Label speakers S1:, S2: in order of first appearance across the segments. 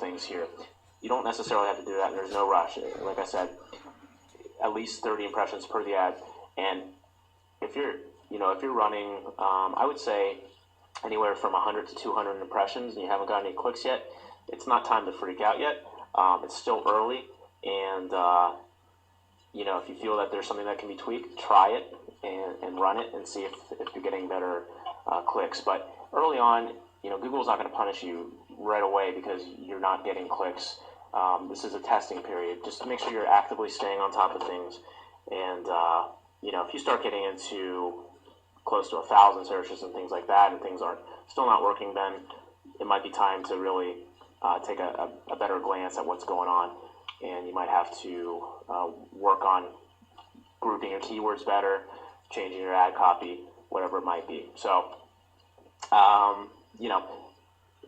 S1: things here. You don't necessarily have to do that, and there's no rush. Like I said, at least 30 impressions per the ad. And if you're running, I would say anywhere from 100 to 200 impressions, and you haven't got any clicks yet, it's not time to freak out yet. It's still early, and if you feel that there's something that can be tweaked, try it and run it and see if you're getting better clicks. But early on, Google's not going to punish you right away because you're not getting clicks. This is a testing period. Just to make sure you're actively staying on top of things. And, if you start getting into close to 1,000 searches and things like that, and things are still not working, then it might be time to really take a better glance at what's going on. And you might have to work on grouping your keywords better, changing your ad copy, whatever it might be. So,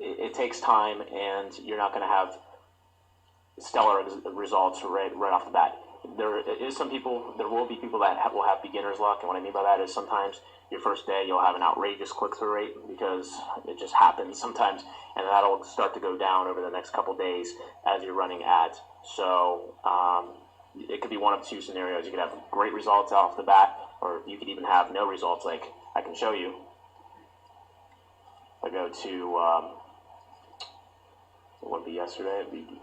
S1: it takes time, and you're not going to have stellar results right off the bat. There will be people that will have beginner's luck, and what I mean by that is sometimes your first day you'll have an outrageous click-through rate because it just happens sometimes, and that'll start to go down over the next couple days as you're running ads. So it could be one of two scenarios. You could have great results off the bat, or you could even have no results, like I can show you. I go to, it wouldn't be yesterday, it'd be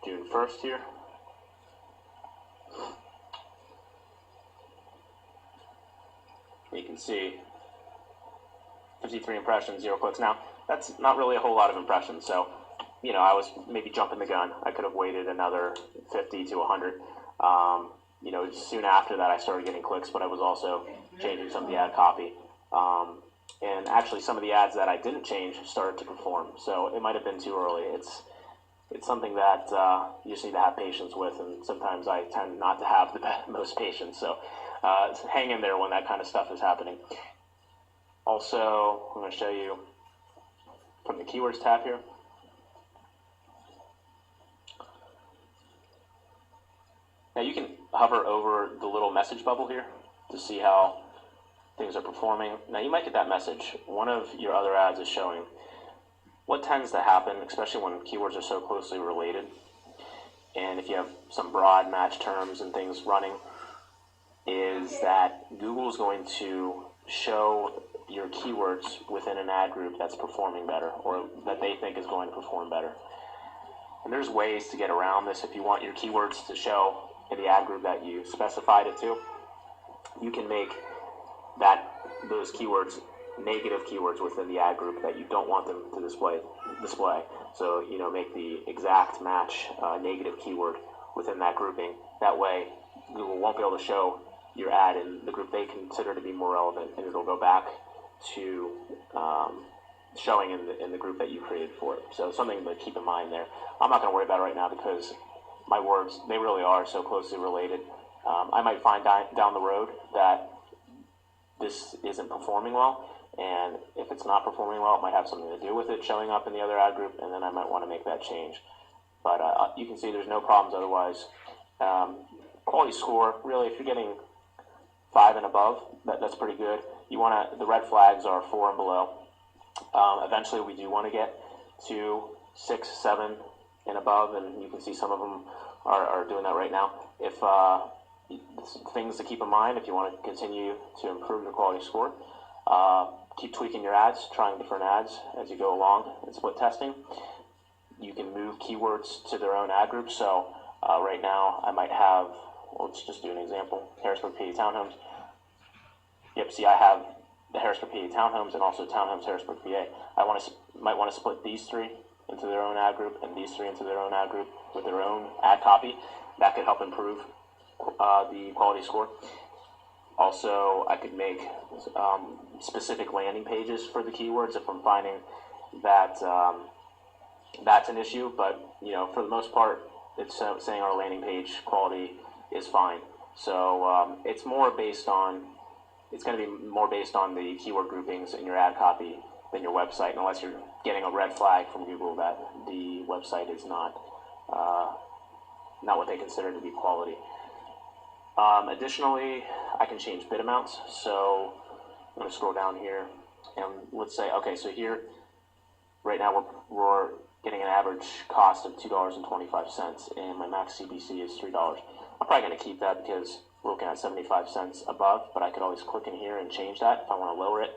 S1: June 1st here. You can see 53 impressions, 0 clicks. Now, that's not really a whole lot of impressions, so, I was maybe jumping the gun. I could have waited another 50 to 100. Soon after that, I started getting clicks, but I was also changing some of the ad copy. And actually, some of the ads that I didn't change started to perform, so it might have been too early. It's something that you just need to have patience with, and sometimes I tend not to have the most patience, so hang in there when that kind of stuff is happening. Also, I'm going to show you from the Keywords tab here. Now you can hover over the little message bubble here to see how things are performing. Now you might get that message. One of your other ads is showing. What tends to happen, especially when keywords are so closely related, and if you have some broad match terms and things running, is that Google is going to show your keywords within an ad group that's performing better, or that they think is going to perform better. And there's ways to get around this. If you want your keywords to show in the ad group that you specified it to, you can make those keywords negative keywords within the ad group that you don't want them to display. So, make the exact match negative keyword within that grouping. That way, Google won't be able to show your ad in the group they consider to be more relevant, and it'll go back to showing in the group that you created for it. So something to keep in mind there. I'm not going to worry about it right now because my words, they really are so closely related. I might find down the road that this isn't performing well, and if it's not performing well, it might have something to do with it showing up in the other ad group, and then I might want to make that change. But you can see there's no problems otherwise. Quality score, really, if you're getting 5 and above, that's pretty good. The red flags are 4 and below. Eventually we do want to get to 6, 7 and above, and you can see some of them are doing that right now. If things to keep in mind if you want to continue to improve your quality score, keep tweaking your ads, trying different ads as you go along and split testing. You can move keywords to their own ad group. So right now I might have, let's just do an example, Harrisburg, PA townhomes. Yep, see, I have the Harrisburg, PA townhomes and also townhomes Harrisburg, PA. Might want to split these 3 into their own ad group and these 3 into their own ad group with their own ad copy. That could help improve the quality score. Also, I could make specific landing pages for the keywords if I'm finding that that's an issue. But for the most part, it's saying our landing page quality is fine. So it's going to be more based on the keyword groupings in your ad copy than your website, unless you're getting a red flag from Google that the website is not what they consider to be quality. Additionally, I can change bid amounts. So I'm going to scroll down here, and let's say, okay, so here, right right now we're getting an average cost of $2.25, and my max CPC is $3. I'm probably going to keep that because we're looking at 75 cents above, but I could always click in here and change that if I want to lower it,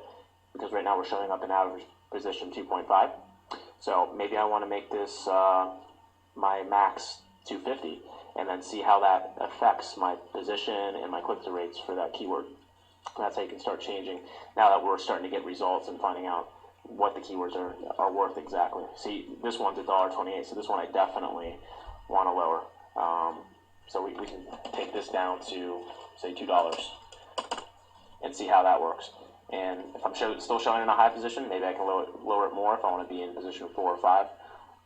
S1: because right now we're showing up in average position 2.5. So maybe I want to make this my max 250, and then see how that affects my position and my click-through rates for that keyword. And that's how you can start changing now that we're starting to get results and finding out what the keywords are worth exactly. See, this one's $1.28, so this one I definitely want to lower. So we can take this down to, say, $2 and see how that works. And if I'm still showing in a high position, maybe I can lower it more if I want to be in position 4 or 5.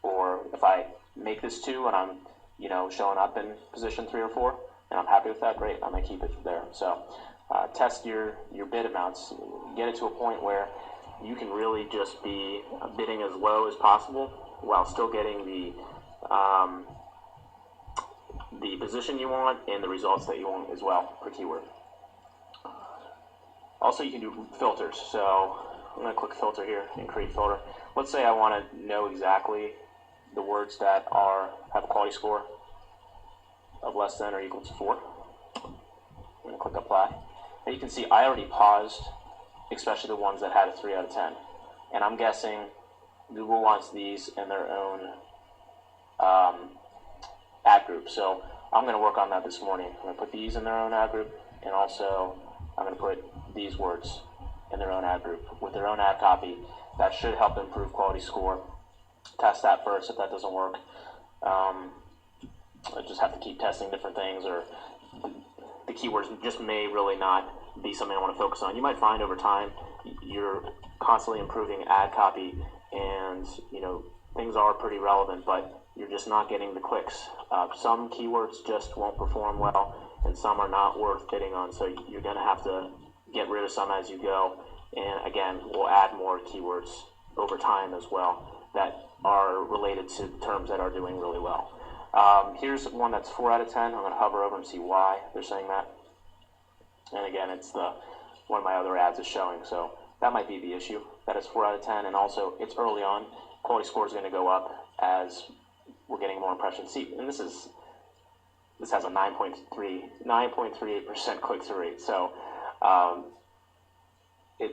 S1: Or if I make this 2 and I'm showing up in position 3 or 4, and I'm happy with that, great, I might keep it there. So test your bid amounts, get it to a point where you can really just be bidding as low as possible while still getting the position you want and the results that you want as well per keyword. Also, you can do filters. So I'm going to click filter here and create filter. Let's say I want to know exactly the words that have a quality score of less than or equal to 4. I'm going to click apply. And you can see I already paused, especially the ones that had a 3 out of 10. And I'm guessing Google wants these in their own ad group. So I'm going to work on that this morning. I'm going to put these in their own ad group, and also I'm going to put these words in their own ad group with their own ad copy. That should help improve quality score. Test that first. If that doesn't work, I just have to keep testing different things, or the keywords just may really not be something I want to focus on. You might find over time you're constantly improving ad copy, and things are pretty relevant, but you're just not getting the clicks. Some keywords just won't perform well, and some are not worth bidding on, so you're going to have to get rid of some as you go. And again, we'll add more keywords over time as well that are related to terms that are doing really well. Here's one that's 4 out of 10. I'm going to hover over and see why they're saying that. And again, it's one of my other ads is showing, so that might be the issue. That is 4 out of 10, and also it's early on. Quality score is going to go up as we're getting more impressions. See, and this has a 9.38% click-through rate. So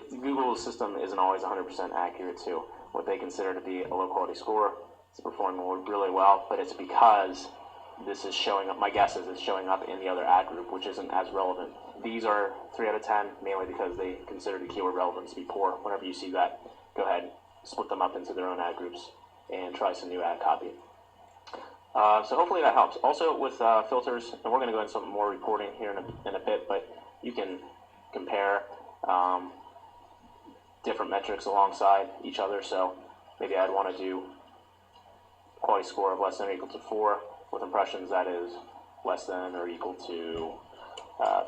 S1: Google's system isn't always 100% accurate to what they consider to be a low-quality score. It's performing really well, but it's because this is showing up. My guess is it's showing up in the other ad group, which isn't as relevant. These are 3 out of 10, mainly because they consider the keyword relevance to be poor. Whenever you see that, go ahead, split them up into their own ad groups, and try some new ad copy. So hopefully that helps. Also with filters, and we're going to go into some more reporting here in a bit, but you can compare different metrics alongside each other. So maybe I'd want to do quality score of less than or equal to 4 with impressions that is less than or equal to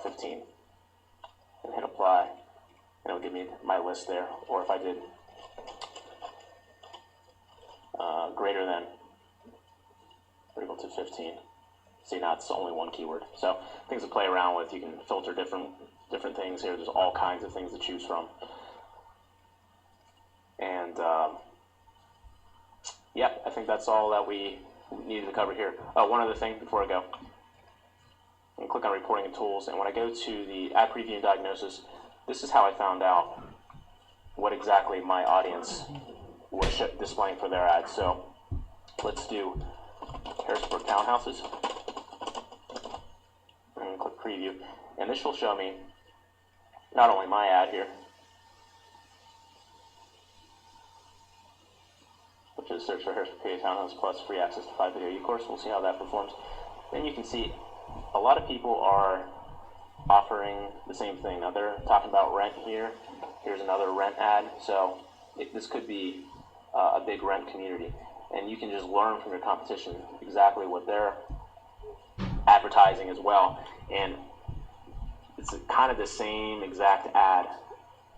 S1: 15, and hit apply, and it'll give me my list there. Or if I did greater than or equal to 15, see, now it's only one keyword. So things to play around with. You can filter different things here. There's all kinds of things to choose from. And yeah, I think that's all that we needed to cover here. Oh, one other thing before I go. I'm click on reporting and tools, and when I go to the ad preview and diagnosis, this is how I found out what exactly my audience was displaying for their ads. So let's do Harrisburg townhouses, and click preview, and this will show me not only my ad here, which is search for Harrisburg PA townhouse plus free access to 5 video e-course. We'll see how that performs. Then you can see a lot of people are offering the same thing. Now they're talking about rent here. Here's another rent ad. So this could be a big rent community, and you can just learn from your competition exactly what they're advertising as well. And it's kind of the same exact ad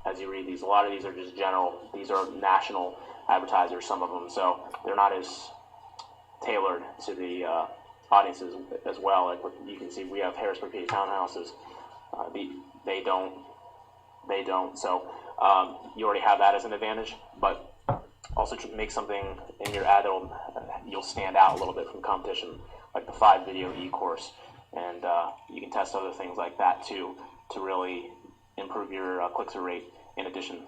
S1: as you read these. A lot of these are just general. These are national advertisers, some of them, so they're not as tailored to the audiences as well. Like you can see, we have Harrisburg PA townhouses. They don't. So you already have that as an advantage. But Also make something in your ad that'll you'll stand out a little bit from competition, like the 5-video e-course, and you can test other things like that too to really improve your click-through rate in addition